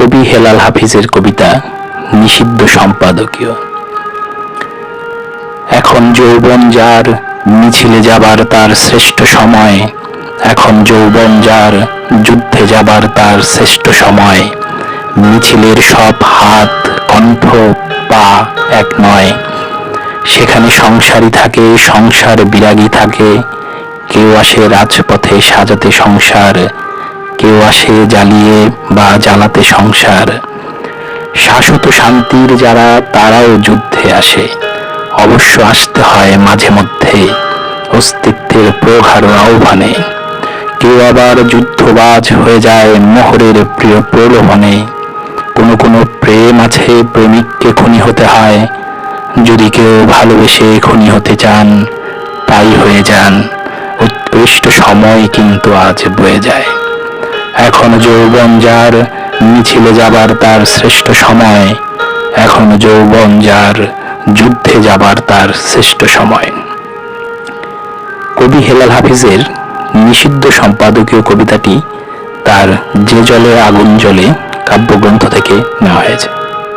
কবি হেলাল হাফিজের কবিতা নিষিদ্ধ সম্পাদকীয়। এখন যৌবন যার, মিছিলে যাবার তার শ্রেষ্ঠ সময়। এখন যৌবন যার, যুদ্ধে যাবার তার শ্রেষ্ঠ সময়। মিছিলের সব হাত, কণ্ঠ, পা এক নয়। সেখানে সংসারী থাকে, সংসার বিরাগী থাকে। কেউ আসে রাজপথে সাজাতে সংসার, কেউ আসে জ্বালিয়ে বা জ্বালাতে সংসার। শাশ্বত শান্তির যারা, তারাও যুদ্ধে আসে। অবশ্য আসতে হয় মাঝে মধ্যে অস্তিত্বের প্রগাঢ় আহ্বানে। কেউ আবার যুদ্ধবাজ হয়ে যায় মোহরের প্রিয় প্রলোভনে। কোনো কোনো প্রেম আছে, প্রেমিককে খুনি হতে হয়। যদি কেউ ভালোবেসে খুনি হতে চান, তাই হয়ে যান। উৎকৃষ্ট সময় কিন্তু আজ বয়ে যায়। এখন যৌবন যার, মিছিলে যাবার তার শ্রেষ্ঠ সময়। এখন যৌবন যার, যুদ্ধে যাবার তার শ্রেষ্ঠ সময়। কবি হেলাল হাফিজের নিষিদ্ধ সম্পাদকীয় কবিতাটি তার যে জলে আগুন জ্বলে কাব্যগ্রন্থ থেকে নেওয়া হয়েছে।